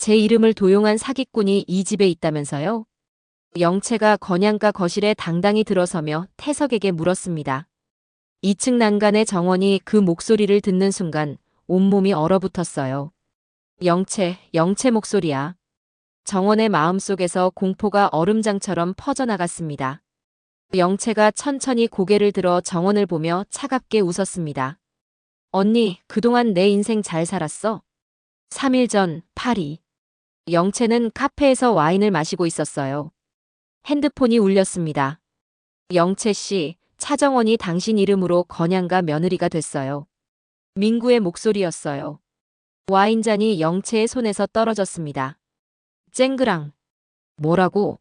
제 이름을 도용한 사기꾼이 이 집에 있다면서요? 영채가 건양가 거실에 당당히 들어서며 태석에게 물었습니다. 2층 난간의 정원이 그 목소리를 듣는 순간 온몸이 얼어붙었어요. 영채 목소리야. 정원의 마음속에서 공포가 얼음장처럼 퍼져나갔습니다. 영채가 천천히 고개를 들어 정원을 보며 차갑게 웃었습니다. 언니, 그동안 내 인생 잘 살았어? 3일 전, 파리. 영채는 카페에서 와인을 마시고 있었어요. 핸드폰이 울렸습니다. 영채 씨, 차정원이 당신 이름으로 건양가 며느리가 됐어요. 민구의 목소리였어요. 와인잔이 영채의 손에서 떨어졌습니다. 쨍그랑. 뭐라고?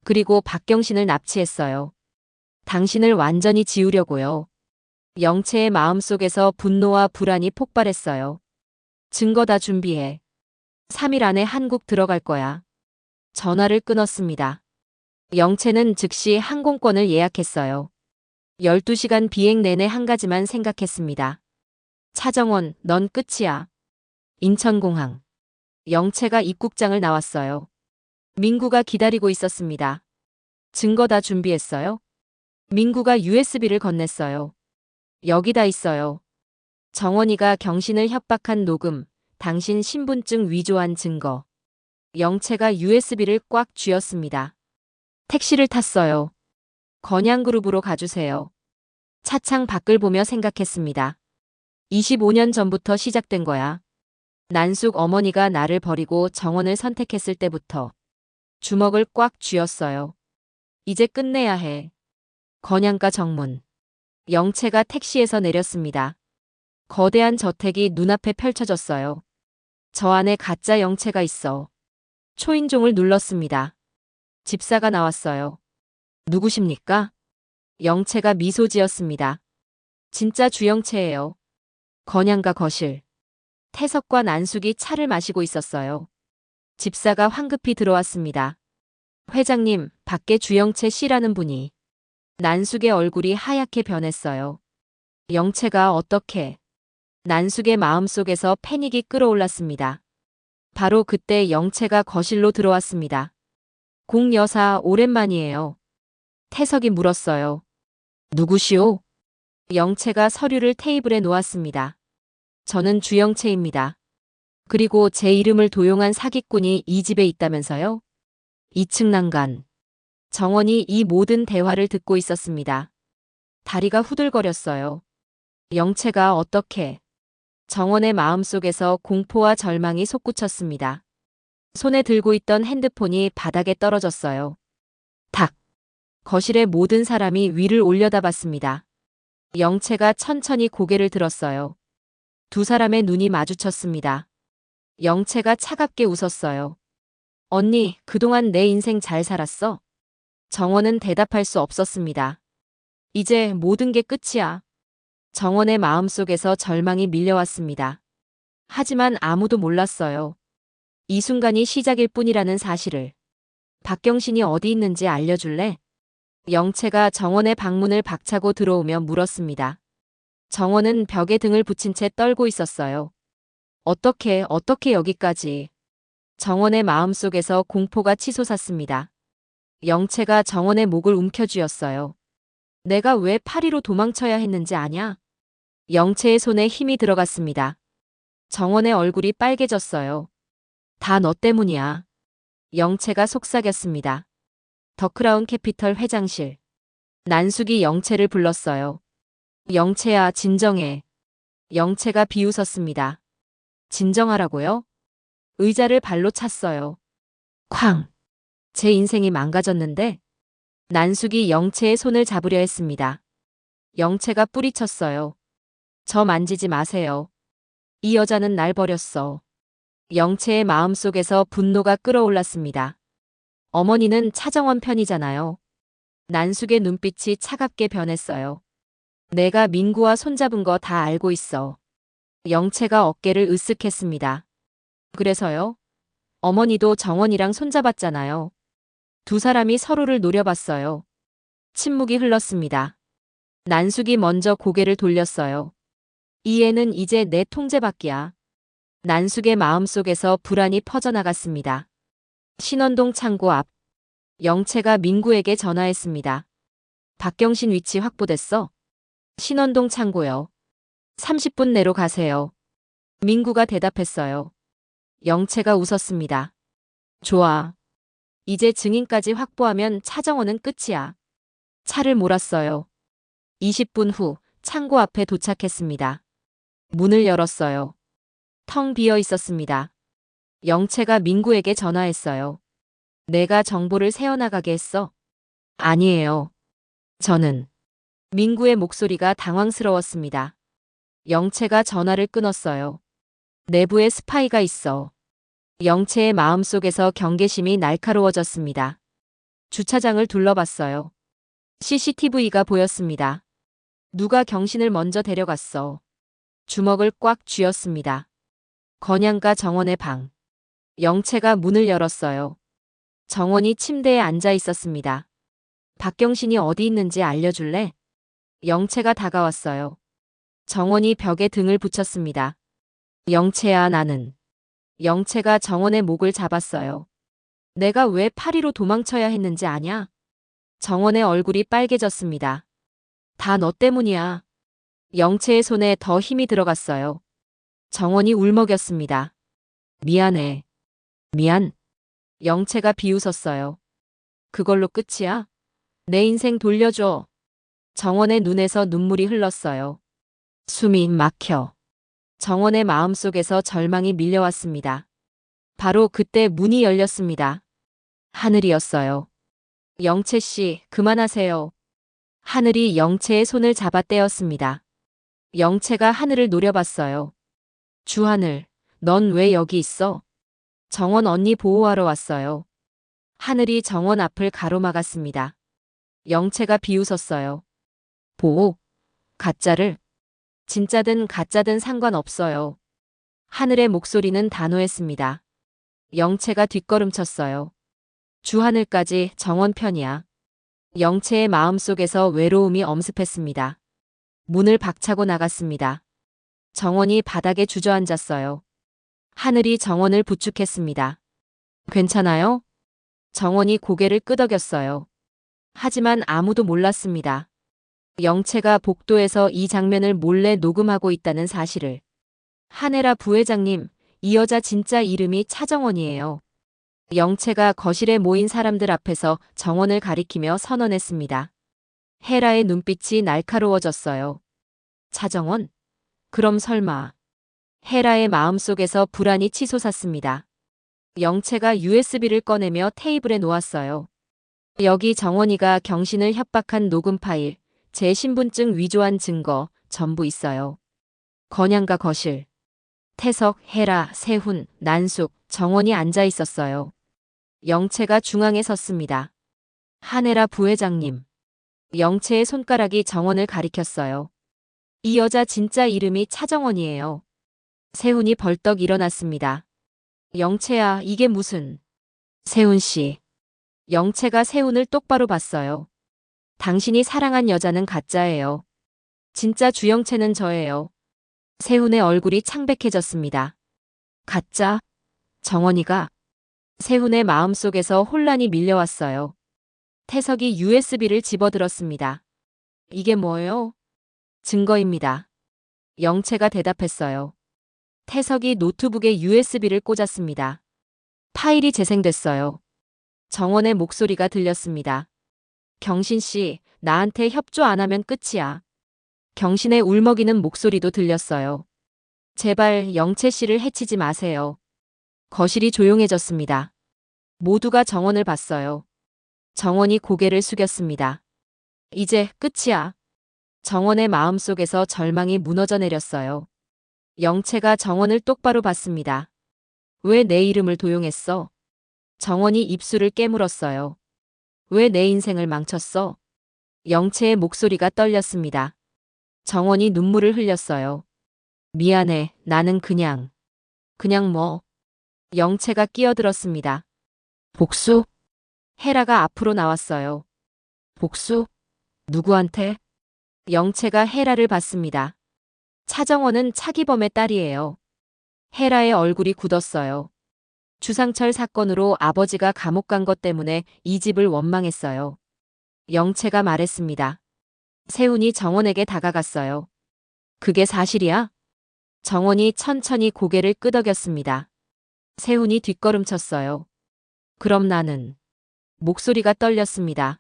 그리고 박경신을 납치했어요. 당신을 완전히 지우려고요. 영채의 마음속에서 분노와 불안이 폭발했어요. 증거 다 준비해. 3일 안에 한국 들어갈 거야. 전화를 끊었습니다. 영채는 즉시 항공권을 예약했어요. 12시간 비행 내내 한 가지만 생각했습니다. 차정원, 넌 끝이야. 인천공항. 영채가 입국장을 나왔어요. 민구가 기다리고 있었습니다. 증거 다 준비했어요? 민구가 USB를 건넸어요. 여기다 있어요. 정원이가 경신을 협박한 녹음, 당신 신분증 위조한 증거. 영채가 USB를 꽉 쥐었습니다. 택시를 탔어요. 건양그룹으로 가주세요. 차창 밖을 보며 생각했습니다. 25년 전부터 시작된 거야. 난숙 어머니가 나를 버리고 정원을 선택했을 때부터 주먹을 꽉 쥐었어요. 이제 끝내야 해. 건양가 정문. 영채가 택시에서 내렸습니다. 거대한 저택이 눈앞에 펼쳐졌어요. 저 안에 가짜 영채가 있어. 초인종을 눌렀습니다. 집사가 나왔어요. 누구십니까? 영채가 미소 지었습니다. 진짜 주영채예요. 건양가 거실. 태석과 난숙이 차를 마시고 있었어요. 집사가 황급히 들어왔습니다. 회장님, 밖에 주영채 씨라는 분이. 난숙의 얼굴이 하얗게 변했어요. 영채가 어떻게? 난숙의 마음속에서 패닉이 끌어올랐습니다. 바로 그때 영채가 거실로 들어왔습니다. 공 여사, 오랜만이에요. 태석이 물었어요. 누구시오? 영채가 서류를 테이블에 놓았습니다. 저는 주영채입니다. 그리고 제 이름을 도용한 사기꾼이 이 집에 있다면서요? 2층 난간. 정원이 이 모든 대화를 듣고 있었습니다. 다리가 후들거렸어요. 영채가 어떻게? 정원의 마음속에서 공포와 절망이 솟구쳤습니다. 손에 들고 있던 핸드폰이 바닥에 떨어졌어요. 탁! 거실의 모든 사람이 위를 올려다봤습니다. 영채가 천천히 고개를 들었어요. 두 사람의 눈이 마주쳤습니다. 영채가 차갑게 웃었어요. 언니, 그동안 내 인생 잘 살았어? 정원은 대답할 수 없었습니다. 이제 모든 게 끝이야. 정원의 마음속에서 절망이 밀려왔습니다. 하지만 아무도 몰랐어요. 이 순간이 시작일 뿐이라는 사실을. 박경신이 어디 있는지 알려줄래? 영채가 정원의 방문을 박차고 들어오며 물었습니다. 정원은 벽에 등을 붙인 채 떨고 있었어요. 어떻게 여기까지. 정원의 마음속에서 공포가 치솟았습니다. 영채가 정원의 목을 움켜쥐었어요. 내가 왜 파리로 도망쳐야 했는지 아냐? 영채의 손에 힘이 들어갔습니다. 정원의 얼굴이 빨개졌어요. 다 너 때문이야. 영채가 속삭였습니다. 더크라운 캐피털 회장실. 난숙이 영채를 불렀어요. 영채야, 진정해. 영채가 비웃었습니다. 진정하라고요? 의자를 발로 찼어요. 쾅! 제 인생이 망가졌는데? 난숙이 영채의 손을 잡으려 했습니다. 영채가 뿌리쳤어요. 저 만지지 마세요. 이 여자는 날 버렸어. 영채의 마음속에서 분노가 끌어올랐습니다. 어머니는 차정원 편이잖아요. 난숙의 눈빛이 차갑게 변했어요. 내가 민구와 손잡은 거 다 알고 있어. 영채가 어깨를 으쓱했습니다. 그래서요? 어머니도 정원이랑 손잡았잖아요. 두 사람이 서로를 노려봤어요. 침묵이 흘렀습니다. 난숙이 먼저 고개를 돌렸어요. 이 애는 이제 내 통제 밖이야. 난숙의 마음속에서 불안이 퍼져나갔습니다. 신원동 창고 앞. 영채가 민구에게 전화했습니다. 박경신 위치 확보됐어? 신원동 창고요. 30분 내로 가세요. 민구가 대답했어요. 영채가 웃었습니다. 좋아. 이제 증인까지 확보하면 차정원은 끝이야. 차를 몰았어요. 20분 후 창고 앞에 도착했습니다. 문을 열었어요. 텅 비어 있었습니다. 영채가 민구에게 전화했어요. 내가 정보를 새어나가게 했어. 아니에요. 저는. 민구의 목소리가 당황스러웠습니다. 영채가 전화를 끊었어요. 내부에 스파이가 있어. 영채의 마음속에서 경계심이 날카로워졌습니다. 주차장을 둘러봤어요. CCTV가 보였습니다. 누가 경신을 먼저 데려갔어. 주먹을 꽉 쥐었습니다. 건양과 정원의 방. 영채가 문을 열었어요. 정원이 침대에 앉아 있었습니다. 박경신이 어디 있는지 알려줄래? 영채가 다가왔어요. 정원이 벽에 등을 붙였습니다. 영채야, 나는. 영채가 정원의 목을 잡았어요. 내가 왜 파리로 도망쳐야 했는지 아냐? 정원의 얼굴이 빨개졌습니다. 다 너 때문이야. 영채의 손에 더 힘이 들어갔어요. 정원이 울먹였습니다. 미안해. 미안. 영채가 비웃었어요. 그걸로 끝이야? 내 인생 돌려줘. 정원의 눈에서 눈물이 흘렀어요. 숨이 막혀. 정원의 마음속에서 절망이 밀려왔습니다. 바로 그때 문이 열렸습니다. 하늘이었어요. 영채 씨, 그만하세요. 하늘이 영채의 손을 잡아 떼었습니다. 영채가 하늘을 노려봤어요. 주하늘, 넌 왜 여기 있어? 정원 언니 보호하러 왔어요. 하늘이 정원 앞을 가로막았습니다. 영채가 비웃었어요. 보호? 가짜를? 진짜든 가짜든 상관없어요. 하늘의 목소리는 단호했습니다. 영채가 뒷걸음쳤어요. 주하늘까지 정원 편이야. 영채의 마음속에서 외로움이 엄습했습니다. 문을 박차고 나갔습니다. 정원이 바닥에 주저앉았어요. 하늘이 정원을 부축했습니다. 괜찮아요? 정원이 고개를 끄덕였어요. 하지만 아무도 몰랐습니다. 영채가 복도에서 이 장면을 몰래 녹음하고 있다는 사실을. 한혜라 부회장님, 이 여자 진짜 이름이 차정원이에요. 영채가 거실에 모인 사람들 앞에서 정원을 가리키며 선언했습니다. 헤라의 눈빛이 날카로워졌어요. 차정원? 그럼 설마. 헤라의 마음속에서 불안이 치솟았습니다. 영채가 USB를 꺼내며 테이블에 놓았어요. 여기 정원이가 경신을 협박한 녹음 파일, 제 신분증 위조한 증거 전부 있어요. 건양가 거실. 태석, 헤라, 세훈, 난숙, 정원이 앉아 있었어요. 영채가 중앙에 섰습니다. 한혜라 부회장님. 영채의 손가락이 정원을 가리켰어요. 이 여자 진짜 이름이 차정원이에요. 세훈이 벌떡 일어났습니다. 영채야, 이게 무슨. 세훈 씨. 영채가 세훈을 똑바로 봤어요. 당신이 사랑한 여자는 가짜예요. 진짜 주영채는 저예요. 세훈의 얼굴이 창백해졌습니다. 가짜? 정원이가? 세훈의 마음속에서 혼란이 밀려왔어요. 태석이 USB를 집어들었습니다. 이게 뭐예요? 증거입니다. 영채가 대답했어요. 태석이 노트북에 USB를 꽂았습니다. 파일이 재생됐어요. 정원의 목소리가 들렸습니다. 경신 씨, 나한테 협조 안 하면 끝이야. 경신의 울먹이는 목소리도 들렸어요. 제발 영채 씨를 해치지 마세요. 거실이 조용해졌습니다. 모두가 정원을 봤어요. 정원이 고개를 숙였습니다. 이제 끝이야. 정원의 마음속에서 절망이 무너져 내렸어요. 영채가 정원을 똑바로 봤습니다. 왜 내 이름을 도용했어? 정원이 입술을 깨물었어요. 왜 내 인생을 망쳤어? 영채의 목소리가 떨렸습니다. 정원이 눈물을 흘렸어요. 미안해, 나는 그냥 뭐. 영채가 끼어들었습니다. 복수? 헤라가 앞으로 나왔어요. 복수? 누구한테? 영채가 헤라를 봤습니다. 차정원은 차기범의 딸이에요. 헤라의 얼굴이 굳었어요. 주상철 사건으로 아버지가 감옥 간 것 때문에 이 집을 원망했어요. 영채가 말했습니다. 세훈이 정원에게 다가갔어요. 그게 사실이야? 정원이 천천히 고개를 끄덕였습니다. 세훈이 뒷걸음쳤어요. 그럼 나는. 목소리가 떨렸습니다.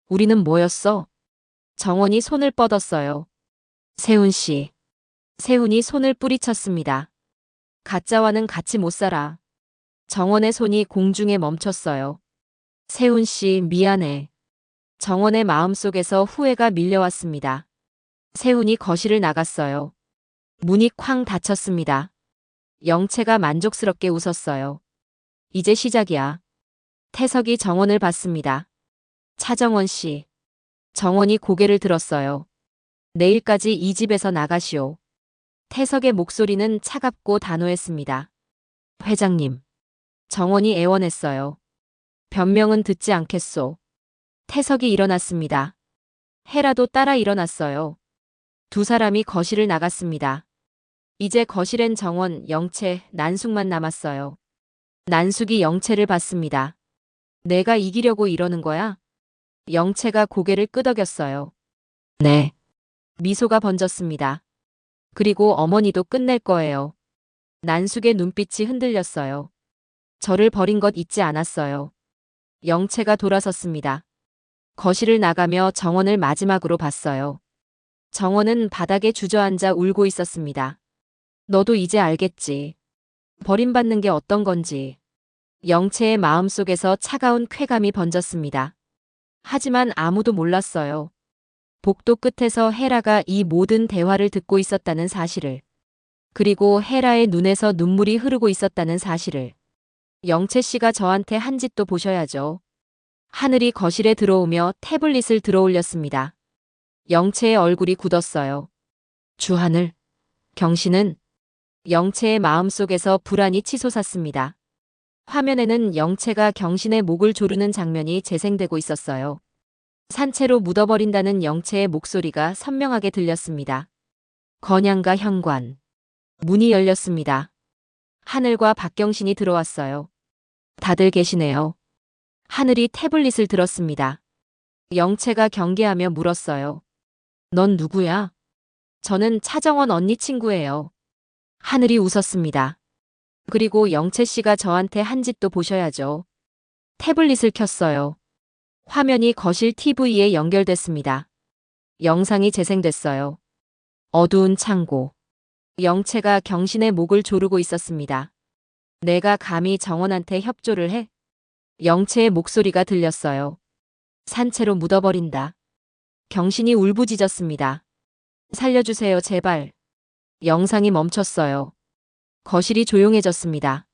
우리는 뭐였어? 정원이 손을 뻗었어요. 세훈 씨. 세훈이 손을 뿌리쳤습니다. 가짜와는 같이 못 살아. 정원의 손이 공중에 멈췄어요. 세훈 씨, 미안해. 정원의 마음속에서 후회가 밀려왔습니다. 세훈이 거실을 나갔어요. 문이 쾅 닫혔습니다. 영채가 만족스럽게 웃었어요. 이제 시작이야. 태석이 정원을 봤습니다. 차정원 씨. 정원이 고개를 들었어요. 내일까지 이 집에서 나가시오. 태석의 목소리는 차갑고 단호했습니다. 회장님. 정원이 애원했어요. 변명은 듣지 않겠소. 태석이 일어났습니다. 헤라도 따라 일어났어요. 두 사람이 거실을 나갔습니다. 이제 거실엔 정원, 영채, 난숙만 남았어요. 난숙이 영채를 봤습니다. 내가 이기려고 이러는 거야? 영채가 고개를 끄덕였어요. 네. 미소가 번졌습니다. 그리고 어머니도 끝낼 거예요. 난숙의 눈빛이 흔들렸어요. 저를 버린 것 잊지 않았어요. 영채가 돌아섰습니다. 거실을 나가며 정원을 마지막으로 봤어요. 정원은 바닥에 주저앉아 울고 있었습니다. 너도 이제 알겠지. 버림받는 게 어떤 건지. 영채의 마음속에서 차가운 쾌감이 번졌습니다. 하지만 아무도 몰랐어요. 복도 끝에서 헤라가 이 모든 대화를 듣고 있었다는 사실을. 그리고 헤라의 눈에서 눈물이 흐르고 있었다는 사실을. 영채 씨가 저한테 한 짓도 보셔야죠. 하늘이 거실에 들어오며 태블릿을 들어올렸습니다. 영채의 얼굴이 굳었어요. 주하늘. 경신은. 영채의 마음속에서 불안이 치솟았습니다. 화면에는 영채가 경신의 목을 조르는 장면이 재생되고 있었어요. 산채로 묻어버린다는 영채의 목소리가 선명하게 들렸습니다. 건양가 현관. 문이 열렸습니다. 하늘과 박경신이 들어왔어요. 다들 계시네요. 하늘이 태블릿을 들었습니다. 영채가 경계하며 물었어요. 넌 누구야? 저는 차정원 언니 친구예요. 하늘이 웃었습니다. 그리고 영채 씨가 저한테 한 짓도 보셔야죠. 태블릿을 켰어요. 화면이 거실 TV에 연결됐습니다. 영상이 재생됐어요. 어두운 창고. 영채가 경신의 목을 조르고 있었습니다. 내가 감히 정원한테 협조를 해? 영채의 목소리가 들렸어요. 산채로 묻어버린다. 경신이 울부짖었습니다. 살려주세요, 제발. 영상이 멈췄어요. 거실이 조용해졌습니다.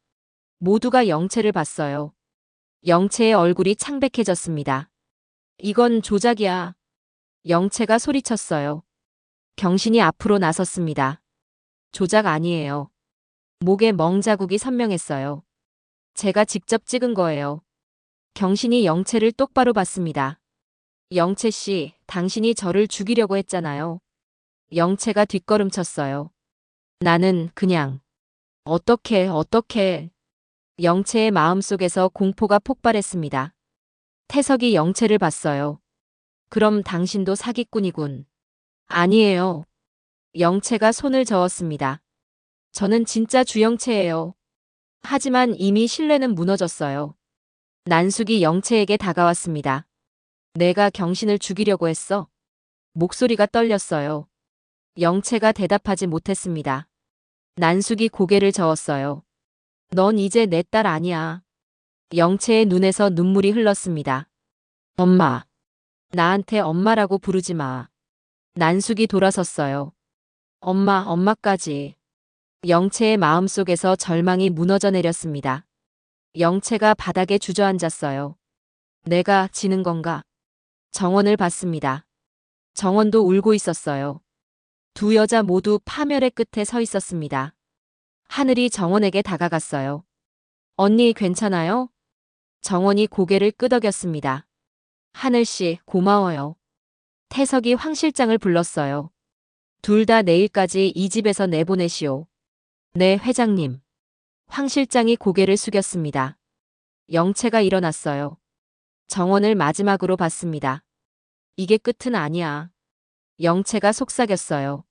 모두가 영채를 봤어요. 영채의 얼굴이 창백해졌습니다. 이건 조작이야. 영채가 소리쳤어요. 경신이 앞으로 나섰습니다. 조작 아니에요. 목에 멍자국이 선명했어요. 제가 직접 찍은 거예요. 경신이 영채를 똑바로 봤습니다. 영채 씨, 당신이 저를 죽이려고 했잖아요. 영채가 뒷걸음쳤어요. 나는 그냥. 어떻게. 영채의 마음속에서 공포가 폭발했습니다. 태석이 영채를 봤어요. 그럼 당신도 사기꾼이군. 아니에요. 영채가 손을 저었습니다. 저는 진짜 주영채예요. 하지만 이미 신뢰는 무너졌어요. 난숙이 영채에게 다가왔습니다. 내가 경신을 죽이려고 했어. 목소리가 떨렸어요. 영채가 대답하지 못했습니다. 난숙이 고개를 저었어요. 넌 이제 내 딸 아니야. 영채의 눈에서 눈물이 흘렀습니다. 엄마. 나한테 엄마라고 부르지 마. 난숙이 돌아섰어요. 엄마까지. 영채의 마음속에서 절망이 무너져 내렸습니다. 영채가 바닥에 주저앉았어요. 내가 지는 건가? 정원을 봤습니다. 정원도 울고 있었어요. 두 여자 모두 파멸의 끝에 서 있었습니다. 하늘이 정원에게 다가갔어요. 언니 괜찮아요? 정원이 고개를 끄덕였습니다. 하늘씨 고마워요. 태석이 황 실장을 불렀어요. 둘 다 내일까지 이 집에서 내보내시오. 네, 회장님. 황 실장이 고개를 숙였습니다. 영채가 일어났어요. 정원을 마지막으로 봤습니다. 이게 끝은 아니야. 영채가 속삭였어요.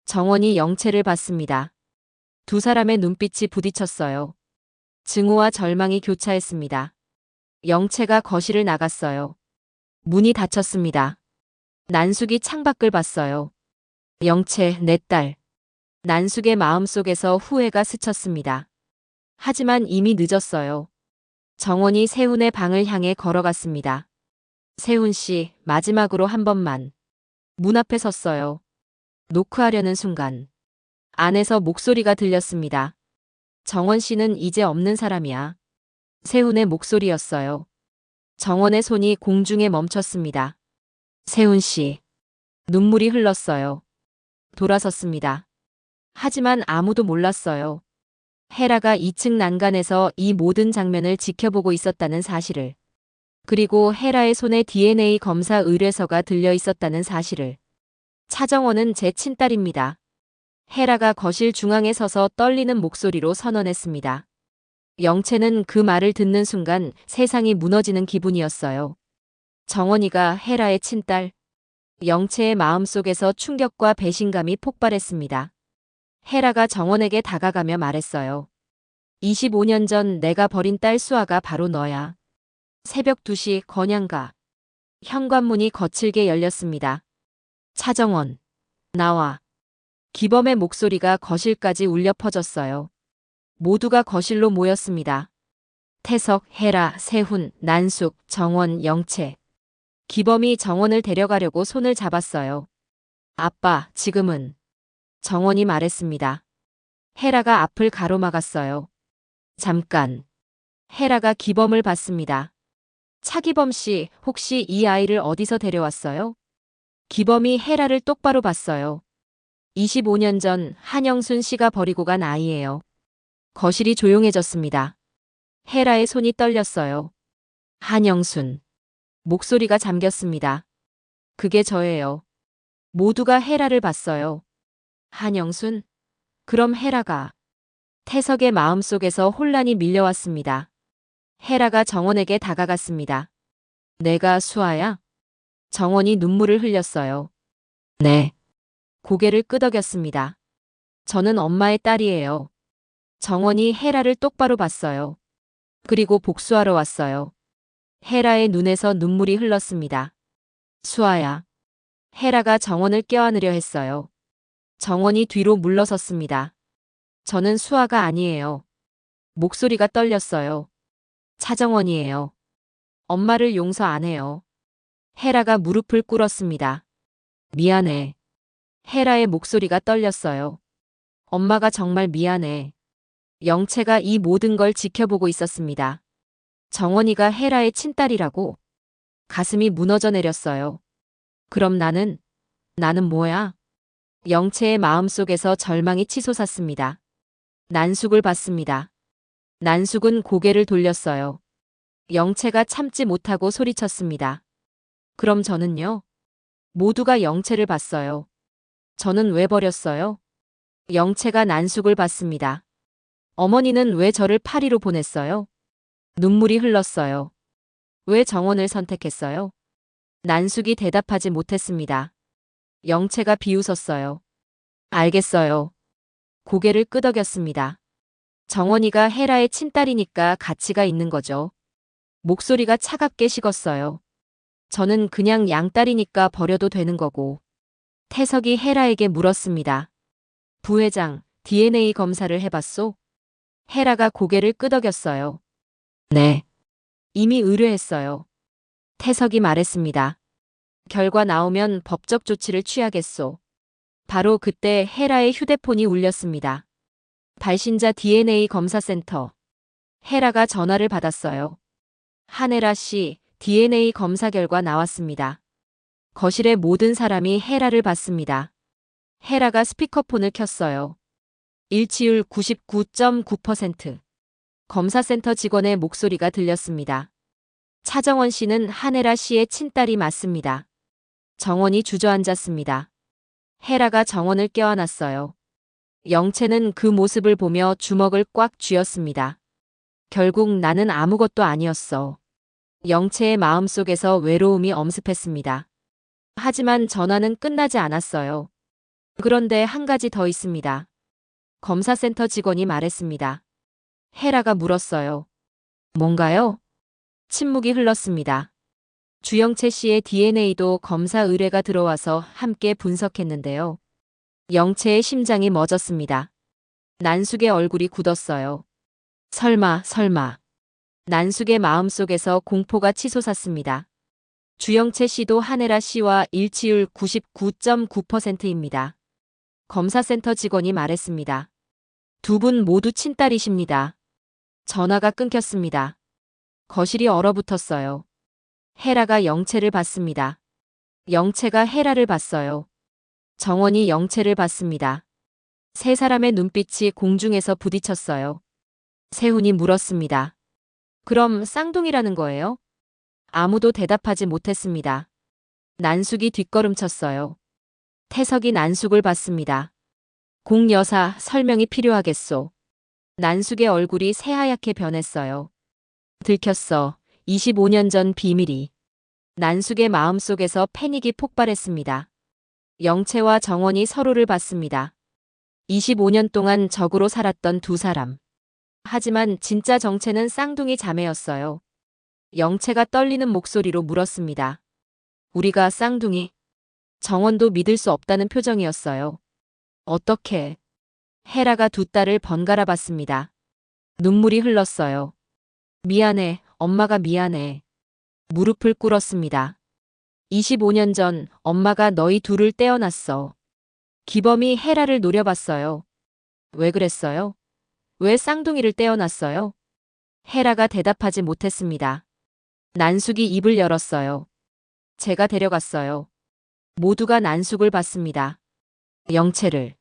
정원이 영채를 봤습니다. 두 사람의 눈빛이 부딪혔어요. 증오와 절망이 교차했습니다. 영채가 거실을 나갔어요. 문이 닫혔습니다. 난숙이 창밖을 봤어요. 영채, 내 딸. 난숙의 마음속에서 후회가 스쳤습니다. 하지만 이미 늦었어요. 정원이 세훈의 방을 향해 걸어갔습니다. 세훈 씨, 마지막으로 한 번만. 문 앞에 섰어요. 노크하려는 순간. 안에서 목소리가 들렸습니다. 정원 씨는 이제 없는 사람이야. 세훈의 목소리였어요. 정원의 손이 공중에 멈췄습니다. 세훈 씨. 눈물이 흘렀어요. 돌아섰습니다. 하지만 아무도 몰랐어요. 헤라가 2층 난간에서 이 모든 장면을 지켜보고 있었다는 사실을. 그리고 헤라의 손에 DNA 검사 의뢰서가 들려 있었다는 사실을. 차정원은 제 친딸입니다. 헤라가 거실 중앙에 서서 떨리는 목소리로 선언했습니다. 영채는 그 말을 듣는 순간 세상이 무너지는 기분이었어요. 정원이가 헤라의 친딸. 영채의 마음속에서 충격과 배신감이 폭발했습니다. 헤라가 정원에게 다가가며 말했어요. 25년 전 내가 버린 딸 수아가 바로 너야. 새벽 2시 건양가. 현관문이 거칠게 열렸습니다. 차정원. 나와. 기범의 목소리가 거실까지 울려 퍼졌어요. 모두가 거실로 모였습니다. 태석, 헤라, 세훈, 난숙, 정원, 영채. 기범이 정원을 데려가려고 손을 잡았어요. 아빠, 지금은. 정원이 말했습니다. 헤라가 앞을 가로막았어요. 잠깐. 헤라가 기범을 봤습니다. 차기범 씨, 혹시 이 아이를 어디서 데려왔어요? 기범이 헤라를 똑바로 봤어요. 25년 전 한영순 씨가 버리고 간 아이예요. 거실이 조용해졌습니다. 헤라의 손이 떨렸어요. 한영순. 목소리가 잠겼습니다. 그게 저예요. 모두가 헤라를 봤어요. 한영순? 그럼 헤라가. 태석의 마음속에서 혼란이 밀려왔습니다. 헤라가 정원에게 다가갔습니다. 내가 수아야? 정원이 눈물을 흘렸어요. 네. 고개를 끄덕였습니다. 저는 엄마의 딸이에요. 정원이 헤라를 똑바로 봤어요. 그리고 복수하러 왔어요. 헤라의 눈에서 눈물이 흘렀습니다. 수아야. 헤라가 정원을 껴안으려 했어요. 정원이 뒤로 물러섰습니다. 저는 수아가 아니에요. 목소리가 떨렸어요. 차정원이에요. 엄마를 용서 안 해요. 헤라가 무릎을 꿇었습니다. 미안해. 헤라의 목소리가 떨렸어요. 엄마가 정말 미안해. 영채가 이 모든 걸 지켜보고 있었습니다. 정원이가 헤라의 친딸이라고. 가슴이 무너져 내렸어요. 그럼 나는 뭐야? 영채의 마음속에서 절망이 치솟았습니다. 난숙을 봤습니다. 난숙은 고개를 돌렸어요. 영채가 참지 못하고 소리쳤습니다. 그럼 저는요? 모두가 영채를 봤어요. 저는 왜 버렸어요? 영채가 난숙을 봤습니다. 어머니는 왜 저를 파리로 보냈어요? 눈물이 흘렀어요. 왜 정원을 선택했어요? 난숙이 대답하지 못했습니다. 영채가 비웃었어요. 알겠어요. 고개를 끄덕였습니다. 정원이가 헤라의 친딸이니까 가치가 있는 거죠. 목소리가 차갑게 식었어요. 저는 그냥 양딸이니까 버려도 되는 거고. 태석이 헤라에게 물었습니다. 부회장, DNA 검사를 해봤소? 헤라가 고개를 끄덕였어요. 네. 이미 의뢰했어요. 태석이 말했습니다. 결과 나오면 법적 조치를 취하겠소. 바로 그때 헤라의 휴대폰이 울렸습니다. 발신자 DNA 검사센터. 헤라가 전화를 받았어요. 한헤라 씨, DNA 검사 결과 나왔습니다. 거실의 모든 사람이 헤라를 봤습니다. 헤라가 스피커폰을 켰어요. 일치율 99.9%. 검사센터 직원의 목소리가 들렸습니다. 차정원 씨는 한헤라 씨의 친딸이 맞습니다. 정원이 주저앉았습니다. 헤라가 정원을 껴안았어요. 영채는 그 모습을 보며 주먹을 꽉 쥐었습니다. 결국 나는 아무것도 아니었어. 영채의 마음속에서 외로움이 엄습했습니다. 하지만 전화는 끝나지 않았어요. 그런데 한 가지 더 있습니다. 검사센터 직원이 말했습니다. 헤라가 물었어요. 뭔가요? 침묵이 흘렀습니다. 주영채 씨의 DNA도 검사 의뢰가 들어와서 함께 분석했는데요. 영채의 심장이 멎었습니다. 난숙의 얼굴이 굳었어요. 설마. 난숙의 마음속에서 공포가 치솟았습니다. 주영채 씨도 한혜라 씨와 일치율 99.9%입니다. 검사센터 직원이 말했습니다. 두 분 모두 친딸이십니다. 전화가 끊겼습니다. 거실이 얼어붙었어요. 헤라가 영채를 봤습니다. 영채가 헤라를 봤어요. 정원이 영채를 봤습니다. 세 사람의 눈빛이 공중에서 부딪혔어요. 세훈이 물었습니다. 그럼 쌍둥이라는 거예요? 아무도 대답하지 못했습니다. 난숙이 뒷걸음쳤어요. 태석이 난숙을 봤습니다. 공 여사, 설명이 필요하겠소. 난숙의 얼굴이 새하얗게 변했어요. 들켰어. 25년 전 비밀이. 난숙의 마음속에서 패닉이 폭발했습니다. 영채와 정원이 서로를 봤습니다. 25년 동안 적으로 살았던 두 사람. 하지만 진짜 정체는 쌍둥이 자매였어요. 영채가 떨리는 목소리로 물었습니다. 우리가 쌍둥이? 정원도 믿을 수 없다는 표정이었어요. 어떻게? 헤라가 두 딸을 번갈아 봤습니다. 눈물이 흘렀어요. 미안해, 엄마가 미안해. 무릎을 꿇었습니다. 25년 전 엄마가 너희 둘을 떼어놨어. 기범이 헤라를 노려봤어요. 왜 그랬어요? 왜 쌍둥이를 떼어놨어요? 헤라가 대답하지 못했습니다. 난숙이 입을 열었어요. 제가 데려갔어요. 모두가 난숙을 봤습니다. 영채를.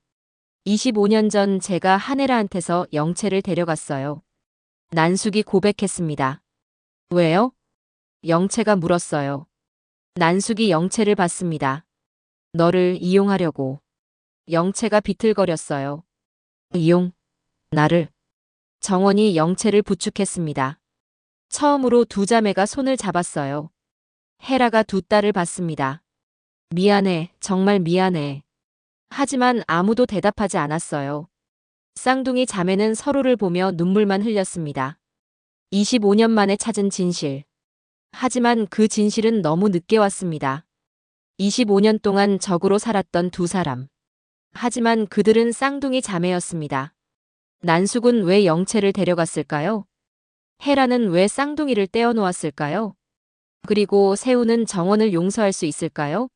25년 전 제가 한혜라한테서 영채를 데려갔어요. 난숙이 고백했습니다. 왜요? 영채가 물었어요. 난숙이 영채를 봤습니다. 너를 이용하려고. 영채가 비틀거렸어요. 이용? 나를? 정원이 영채를 부축했습니다. 처음으로 두 자매가 손을 잡았어요. 헤라가 두 딸을 봤습니다. 미안해, 정말 미안해. 하지만 아무도 대답하지 않았어요. 쌍둥이 자매는 서로를 보며 눈물만 흘렸습니다. 25년 만에 찾은 진실. 하지만 그 진실은 너무 늦게 왔습니다. 25년 동안 적으로 살았던 두 사람. 하지만 그들은 쌍둥이 자매였습니다. 난숙은 왜 영채를 데려갔을까요? 헤라는 왜 쌍둥이를 떼어놓았을까요? 그리고 세훈은 정원을 용서할 수 있을까요?